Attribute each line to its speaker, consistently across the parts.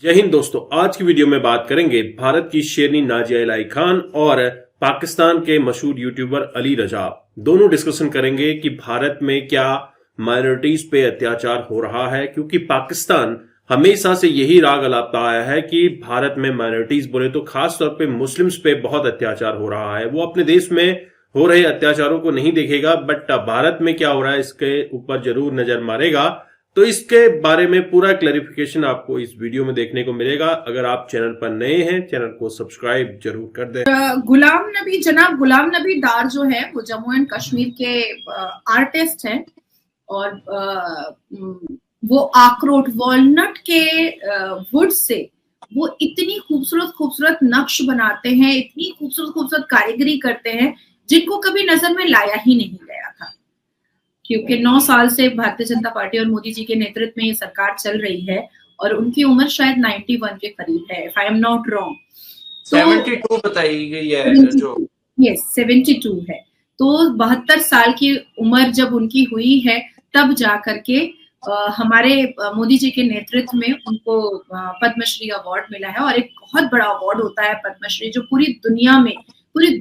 Speaker 1: जय हिंद दोस्तों, आज की वीडियो में बात करेंगे भारत की शेरनी नाजिया इलाही खान और पाकिस्तान के मशहूर यूट्यूबर अली रजा। दोनों डिस्कशन करेंगे कि भारत में क्या माइनॉरिटीज पे अत्याचार हो रहा है, क्योंकि पाकिस्तान हमेशा से यही राग अलापता आया है कि भारत में माइनॉरिटीज बोले तो खास तौर पे मुस्लिम्स पे बहुत अत्याचार हो रहा है। वो अपने देश में हो रहे अत्याचारों को नहीं देखेगा, बट भारत में क्या हो रहा है इसके ऊपर जरूर नजर मारेगा। तो इसके बारे में पूरा क्लैरिफिकेशन आपको इस वीडियो में देखने को मिलेगा। अगर आप चैनल पर नए हैं, चैनल को सब्सक्राइब जरूर कर दें।
Speaker 2: जनाब गुलाम नबी डार जो है वो जम्मू एंड कश्मीर के आर्टिस्ट हैं और वो अखरोट वॉलनट के वुड से वो इतनी खूबसूरत नक्श बनाते हैं, इतनी खूबसूरत कारीगरी करते हैं जिनको कभी नजर में लाया ही नहीं गया था। क्योंकि 9 साल से भारतीय जनता पार्टी और मोदी जी के नेतृत्व में ये सरकार चल रही है और उनकी उम्र शायद 91 के करीब है, if I am not wrong.
Speaker 3: 72 बताई गई है जो।
Speaker 2: यस, 72 है। तो 72 साल की उम्र जब उनकी हुई है तब जाकर के हमारे मोदी जी के नेतृत्व में उनको पद्मश्री अवार्ड मिला है। और एक बहुत बड़ा अवार्ड होता है पद्मश्री, जो पूरी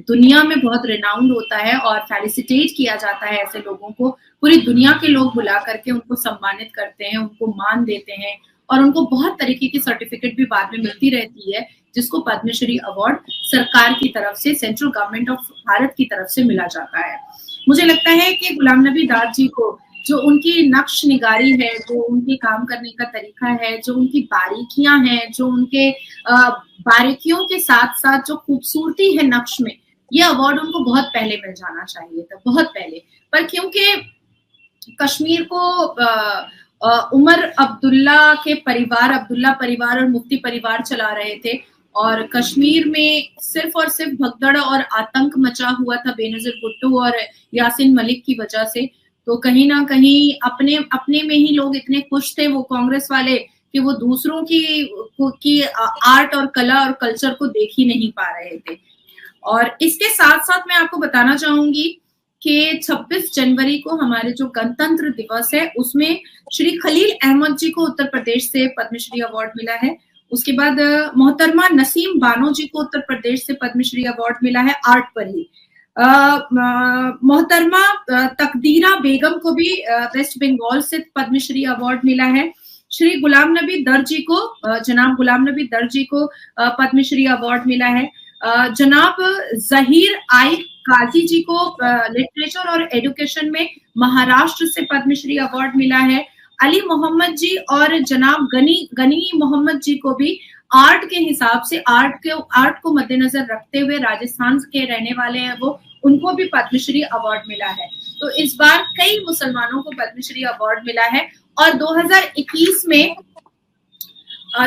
Speaker 2: दुनिया में बहुत रिनाउंड होता है और फेलिसिटेट किया जाता है ऐसे लोगों को। पूरी दुनिया के लोग बुला करके उनको सम्मानित करते हैं, उनको मान देते हैं और उनको बहुत तरीके की सर्टिफिकेट भी बाद में मिलती रहती है, जिसको पद्मश्री अवार्ड सरकार की तरफ से, सेंट्रल गवर्नमेंट ऑफ भारत की तरफ से मिला जाता है। मुझे लगता है कि गुलाम नबी डार जी को जो उनकी नक्श निगारी है, जो उनके काम करने का तरीका है, जो उनकी बारीकियां हैं, जो उनके बारीकियों के साथ साथ जो खूबसूरती है नक्श में, ये अवार्ड उनको बहुत पहले मिल जाना चाहिए था, बहुत पहले। पर क्योंकि कश्मीर को उमर अब्दुल्ला परिवार और मुफ्ती परिवार चला रहे थे और कश्मीर में सिर्फ और सिर्फ भगदड़ और आतंक मचा हुआ था बेनजीर भुट्टो और यासीन मलिक की वजह से। तो कहीं ना कहीं अपने में ही लोग इतने खुश थे वो कांग्रेस वाले कि वो दूसरों की आर्ट और कला और कल्चर को देख ही नहीं पा रहे थे। और इसके साथ साथ मैं आपको बताना चाहूंगी कि 26 जनवरी को हमारे जो गणतंत्र दिवस है उसमें श्री खलील अहमद जी को उत्तर प्रदेश से पद्मश्री अवार्ड मिला है। उसके बाद मोहतरमा नसीम बानो जी को उत्तर प्रदेश से पद्मश्री अवार्ड मिला है आर्ट पर ही। मोहतरमा तकदीरा बेगम को भी वेस्ट बंगाल से पद्मश्री अवार्ड मिला है। श्री गुलाम नबी दर जी को, जनाब गुलाम नबी दर जी को पद्मश्री अवार्ड मिला है। जनाब जहीर आई काजी जी को लिटरेचर और एजुकेशन में महाराष्ट्र से पद्मश्री अवार्ड मिला है। अली मोहम्मद जी और जनाब गनी मोहम्मद जी को भी आर्ट के हिसाब से, आर्ट को मद्देनजर रखते हुए, राजस्थान के रहने वाले हैं वो, उनको भी पद्मश्री अवार्ड मिला है। तो इस बार कई मुसलमानों को पद्मश्री अवार्ड मिला है। और 2021 में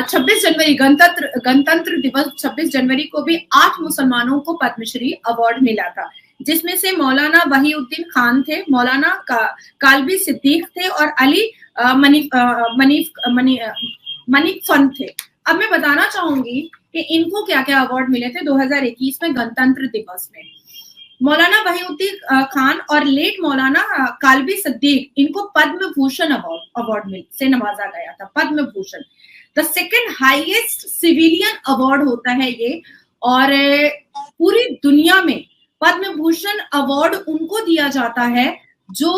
Speaker 2: 26 जनवरी गणतंत्र दिवस 26 जनवरी को भी 8 मुसलमानों को पद्मश्री अवार्ड मिला था, जिसमें से मौलाना वहीउद्दीन खान थे, मौलाना कालबी सिद्दीक थे और अली मनीफ फन थे। अब मैं बताना चाहूंगी कि इनको क्या क्या अवार्ड मिले थे 2021 में गणतंत्र दिवस में। मौलाना वहीउद्दीन खान और लेट मौलाना कालबी सिद्दीक, इनको पद्म भूषण अवार्ड से नवाजा गया था, Padma Bhushan, the second highest civilian award होता है ये। और पूरी दुनिया में पद्म भूषण अवार्ड उनको दिया जाता है जो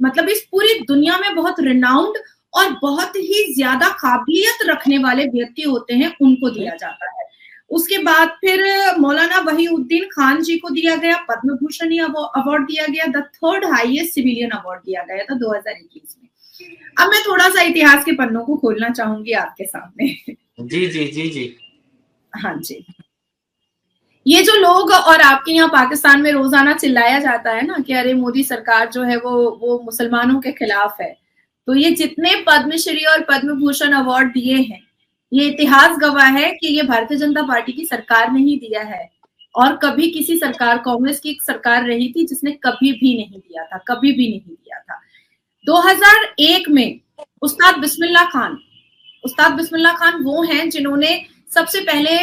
Speaker 2: मतलब इस पूरी दुनिया में बहुत रिनाउंड और बहुत ही ज्यादा काबिलियत रखने वाले व्यक्ति होते हैं, उनको दिया जाता है। उसके बाद फिर मौलाना वहीउद्दीन खान जी को दिया गया पद्म भूषण अवार्ड दिया गया, the third highest civilian award दिया गया था 2021 में। अब मैं थोड़ा सा इतिहास के पन्नों को खोलना चाहूंगी आपके सामने।
Speaker 3: जी।
Speaker 2: हाँ जी, ये जो लोग और आपके यहाँ पाकिस्तान में रोजाना चिल्लाया जाता है ना कि अरे मोदी सरकार जो है वो मुसलमानों के खिलाफ है, तो ये जितने पद्मश्री और पद्म भूषण अवार्ड दिए हैं, ये इतिहास गवाह है कि ये भारतीय जनता पार्टी की सरकार ने ही दिया है। और कभी किसी सरकार, कांग्रेस की एक सरकार रही थी जिसने कभी भी नहीं दिया था, कभी भी नहीं दिया था। 2001 में उस्ताद बिस्मिल्लाह खान वो हैं जिन्होंने सबसे पहले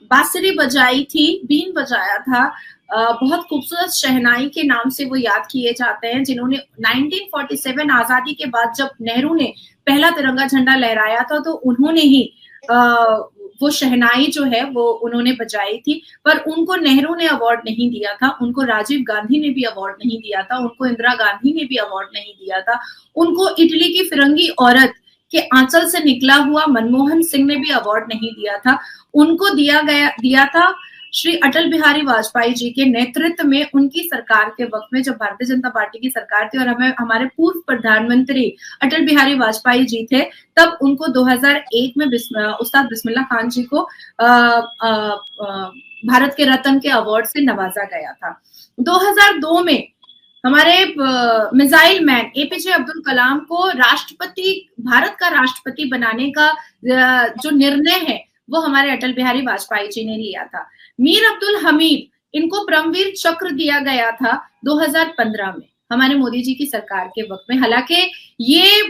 Speaker 2: बांसुरी बजाई थी, बीन बजाया था बहुत खूबसूरत शहनाई के नाम से वो याद किए जाते हैं, जिन्होंने 1947 आजादी के बाद जब नेहरू ने पहला तिरंगा झंडा लहराया था तो उन्होंने ही वो शहनाई जो है वो उन्होंने बजाई थी। पर उनको नेहरू ने अवार्ड नहीं दिया था, उनको राजीव गांधी ने भी अवार्ड नहीं दिया था, उनको इंदिरा गांधी ने भी अवार्ड नहीं दिया था, उनको इटली की फिरंगी औरत के आंचल से निकला हुआ मनमोहन सिंह ने भी अवार्ड नहीं दिया था। उनको दिया था श्री अटल बिहारी वाजपेयी जी के नेतृत्व में, उनकी सरकार के वक्त में, जब भारतीय जनता पार्टी की सरकार थी और हमारे पूर्व प्रधानमंत्री अटल बिहारी वाजपेयी जी थे, तब उनको 2001 में उस्ताद बिस्मिल्लाह खान जी को भारत के रत्न के अवार्ड से नवाजा गया था। 2002 में हमारे missile man APJ Abdul Kalam को भारत का राष्ट्रपति बनाने का जो निर्णय है वो हमारे अटल बिहारी वाजपेयी जी ने लिया था। मीर अब्दुल हमीद, इनको परमवीर चक्र दिया गया था 2015 में हमारे मोदी जी की सरकार के वक्त में। हालांकि ये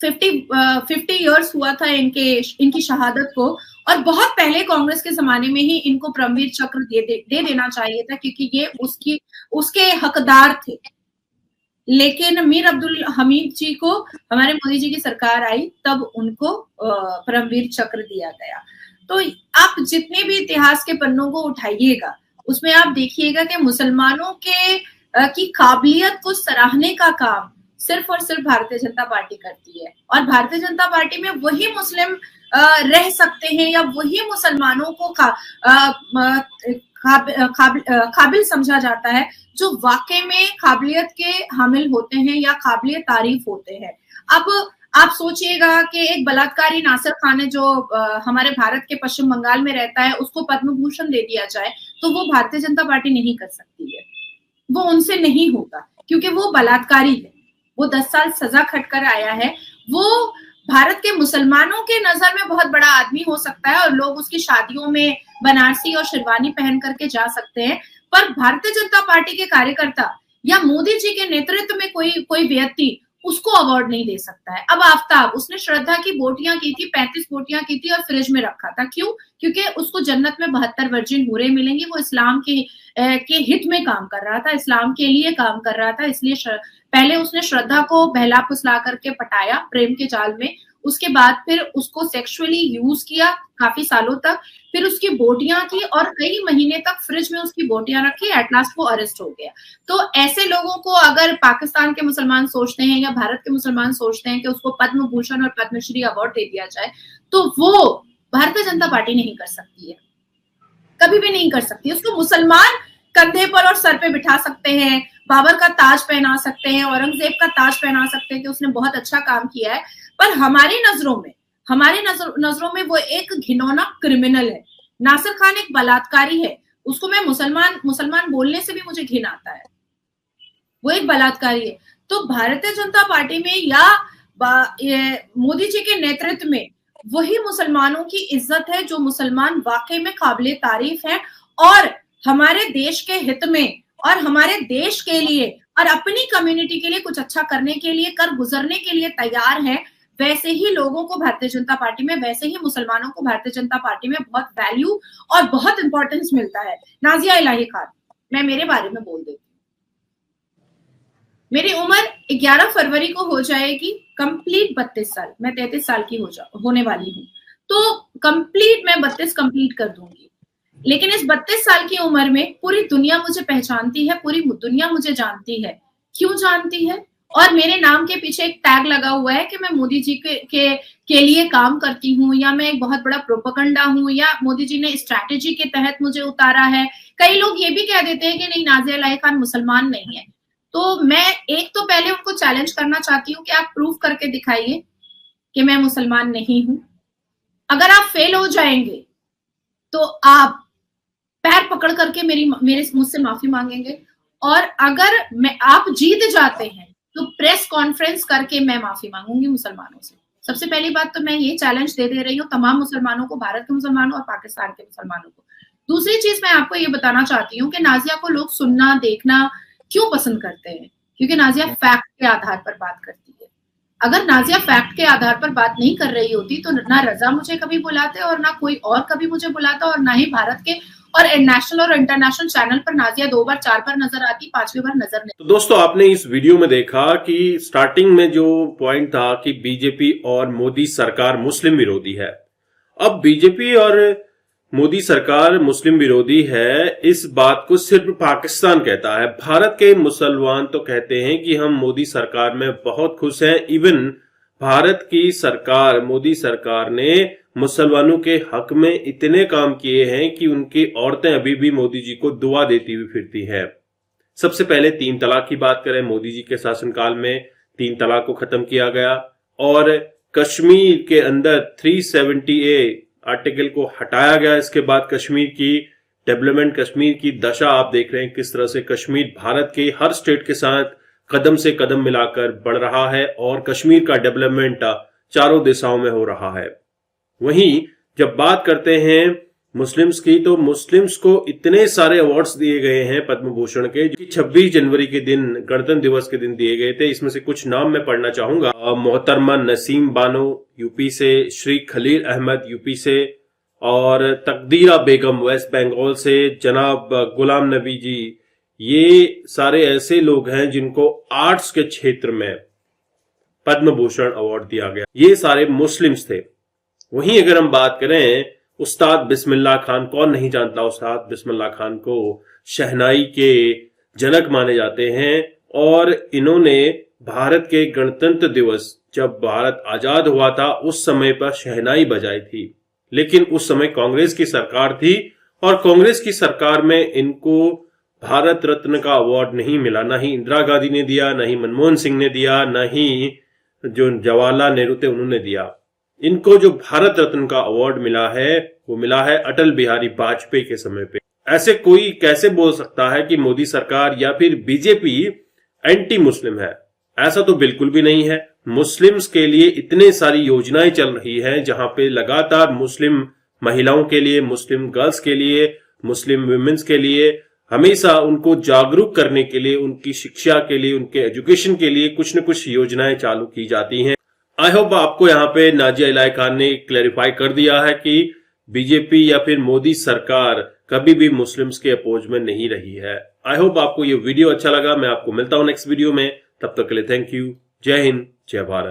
Speaker 2: 50 इयर्स हुआ था इनकी शहादत को, और बहुत पहले कांग्रेस के जमाने में ही इनको परमवीर चक्र दे देना चाहिए था, क्योंकि ये उसके हकदार थे। लेकिन मीर अब्दुल हमीद जी को हमारे मोदी जी की सरकार आई तब उनको परमवीर चक्र दिया गया। तो आप जितने भी इतिहास के पन्नों को उठाइएगा उसमें आप देखिएगा कि मुसलमानों की काबिलियत को सराहने का काम सिर्फ और सिर्फ भारतीय जनता पार्टी करती है, और भारतीय जनता पार्टी में वही मुस्लिम रह सकते हैं या वही मुसलमानों को काबिल समझा जाता है जो वाकई में काबिलियत के हामिल होते हैं या काबिलियत तारीफ होते हैं। अब आप सोचिएगा कि एक बलात्कारी नासिर खान है जो हमारे भारत के पश्चिम बंगाल में रहता है, उसको पद्म भूषण दे दिया जाए तो वो भारतीय जनता पार्टी नहीं कर सकती है, वो उनसे नहीं होगा, क्योंकि वो बलात्कारी है, वो 10 साल सजा खटकर आया है। वो भारत के मुसलमानों के नजर में बहुत बड़ा आदमी हो सकता है और लोग उसकी शादियों में बनारसी और शेरवानी पहन करके जा सकते हैं, पर भारतीय जनता पार्टी के कार्यकर्ता या मोदी जी के नेतृत्व में कोई व्यक्ति उसको अवार्ड नहीं दे सकता है। अब आफ्ताब, उसने श्रद्धा की बोटियां की थी, 35 बोटियां की थी और फ्रिज में रखा था। क्यों? क्योंकि उसको जन्नत में 72 वर्जिन हूरें मिलेंगी। वो इस्लाम के हित में काम कर रहा था, इस्लाम के लिए काम कर रहा था, इसलिए पहले उसने श्रद्धा को बहला फुसला करके पटाया प्रेम के जाल में, उसके बाद फिर उसको सेक्सुअली यूज किया काफी सालों तक, फिर उसकी बोटियां की और कई महीने तक फ्रिज में उसकी बोटियां रखी, एट लास्ट वो अरेस्ट हो गया। तो ऐसे लोगों को अगर पाकिस्तान के मुसलमान सोचते हैं या भारत के मुसलमान सोचते हैं कि उसको पद्म भूषण और पद्मश्री अवार्ड दे दिया जाए, तो वो भारतीय जनता पार्टी नहीं कर सकती है, कभी भी नहीं कर सकती। उसको मुसलमान कंधे पर और सर पे बिठा सकते हैं, बाबर का ताज पहना सकते हैं, औरंगजेब का ताज पहना सकते हैं कि उसने बहुत अच्छा काम किया है, पर हमारी नजरों में वो एक घिनौना क्रिमिनल है। नासिर खान एक बलात्कारी है, उसको मैं मुसलमान बोलने से भी मुझे घिन आता है, वो एक बलात्कारी है। तो भारतीय जनता पार्टी में या मोदी जी के नेतृत्व में वही मुसलमानों की इज्जत है जो मुसलमान वाकई में काबिले तारीफ है और हमारे देश के हित में और हमारे देश के लिए और अपनी कम्युनिटी के लिए कुछ अच्छा करने के लिए, कर गुजरने के लिए तैयार है। वैसे ही लोगों को भारतीय जनता पार्टी में, वैसे ही मुसलमानों को भारतीय जनता पार्टी में बहुत वैल्यू और बहुत इंपॉर्टेंस मिलता है। नाजिया इलाही खान, मैं मेरे बारे में बोल देती हूँ। मेरी उम्र 11 फरवरी को हो जाएगी कंप्लीट 32 साल, मैं 33 साल की होने वाली हूँ, तो कंप्लीट मैं 32 कंप्लीट कर दूंगी। लेकिन इस 32 साल की उम्र में पूरी दुनिया मुझे पहचानती है, पूरी दुनिया मुझे जानती है। क्यों जानती है? और मेरे नाम के पीछे एक टैग लगा हुआ है कि मैं मोदी जी के लिए काम करती हूँ, या मैं एक बहुत बड़ा प्रोपेगेंडा हूँ, या मोदी जी ने स्ट्रैटेजी के तहत मुझे उतारा है। कई लोग ये भी कह देते हैं कि नहीं, नाजिया इलाही खान मुसलमान नहीं है। तो मैं एक तो पहले उनको चैलेंज करना चाहती हूँ कि आप प्रूव करके दिखाइए कि मैं मुसलमान नहीं हूं। अगर आप फेल हो जाएंगे तो आप पैर पकड़ करके मुझसे माफी मांगेंगे, और अगर आप जीत जाते हैं तो प्रेस कॉन्फ्रेंस करके मैं माफी मांगूंगी मुसलमानों से। सबसे पहली बात तो मैं ये चैलेंज दे रही हूँ तमाम मुसलमानों को, भारत के मुसलमानों और पाकिस्तान के मुसलमानों को। दूसरी चीज मैं आपको ये बताना चाहती हूँ कि नाजिया को लोग सुनना देखना क्यों पसंद करते हैं, क्योंकि नाजिया फैक्ट के आधार पर बात करती है। अगर नाजिया फैक्ट के आधार पर बात नहीं कर रही होती तो ना रजा मुझे कभी बुलाते और ना कोई और कभी मुझे बुलाता, और ना ही भारत के और नेशनल और इंटरनेशनल चैनल पर नाजिया 2 बार 4 बार नजर आती, 5वीं बार नजर नहीं।
Speaker 1: तो दोस्तों आपने इस वीडियो में देखा कि स्टार्टिंग में जो पॉइंट था कि बीजेपी और मोदी सरकार मुस्लिम विरोधी है। अब बीजेपी और मोदी सरकार मुस्लिम विरोधी है, इस बात को सिर्फ पाकिस्तान कहता है। भारत के मुसलमान तो कहते हैं कि हम मोदी सरकार में बहुत खुश हैं। इवन भारत की सरकार, मोदी सरकार ने मुसलमानों के हक में इतने काम किए हैं कि उनकी औरतें अभी भी मोदी जी को दुआ देती हुई फिरती हैं। सबसे पहले 3 तलाक की बात करें, मोदी जी के शासनकाल में 3 तलाक को खत्म किया गया और कश्मीर के अंदर 370A आर्टिकल को हटाया गया। इसके बाद कश्मीर की डेवलपमेंट, कश्मीर की दशा आप देख रहे हैं किस तरह से कश्मीर भारत के हर स्टेट के साथ कदम से कदम मिलाकर बढ़ रहा है और कश्मीर का डेवलपमेंट चारों दिशाओं में हो रहा है। वहीं जब बात करते हैं मुस्लिम्स की, तो मुस्लिम्स को इतने सारे अवार्ड्स दिए गए हैं पद्म भूषण के, जो 26 जनवरी के दिन, गणतंत्र दिवस के दिन दिए गए थे। इसमें से कुछ नाम मैं पढ़ना चाहूंगा। मोहतरमा नसीम बानो यूपी से, श्री खलील अहमद यूपी से, और तकदीरा बेगम वेस्ट बंगाल से, जनाब गुलाम नबी जी, ये सारे ऐसे लोग हैं जिनको आर्ट्स के क्षेत्र में पद्म भूषण अवार्ड दिया गया। ये सारे मुस्लिम्स थे। वहीं अगर हम बात करें उस्ताद बिस्मिल्लाह खान, कौन नहीं जानता उस्ताद बिस्मिल्लाह खान को, शहनाई के जनक माने जाते हैं। और इन्होंने भारत के गणतंत्र दिवस, जब भारत आजाद हुआ था, उस समय पर शहनाई बजाई थी। लेकिन उस समय कांग्रेस की सरकार थी और कांग्रेस की सरकार में इनको भारत रत्न का अवार्ड नहीं मिला। ना ही इंदिरा गांधी ने दिया, ना ही मनमोहन सिंह ने दिया, ना ही जो जवाहरलाल नेहरू थे उन्होंने दिया। इनको जो भारत रत्न का अवार्ड मिला है वो मिला है अटल बिहारी वाजपेयी के समय पे। ऐसे कोई कैसे बोल सकता है कि मोदी सरकार या फिर बीजेपी एंटी मुस्लिम है? ऐसा तो बिल्कुल भी नहीं है। मुस्लिम्स के लिए इतने सारी योजनाएं चल रही हैं जहां पे लगातार मुस्लिम महिलाओं के लिए, मुस्लिम गर्ल्स के लिए, मुस्लिम वुमेन्स के लिए हमेशा उनको जागरूक करने के लिए, उनकी शिक्षा के लिए, उनके एजुकेशन के लिए कुछ न कुछ योजनाएं चालू की जाती हैं। आई होप आपको यहाँ पे नाजिया इलाही खान ने क्लैरिफाई कर दिया है कि बीजेपी या फिर मोदी सरकार कभी भी मुस्लिम्स के अपोज में नहीं रही है। आई होप आपको ये वीडियो अच्छा लगा। मैं आपको मिलता हूं नेक्स्ट वीडियो में, तब तक के लिए थैंक यू। जय हिंद, जय भारत।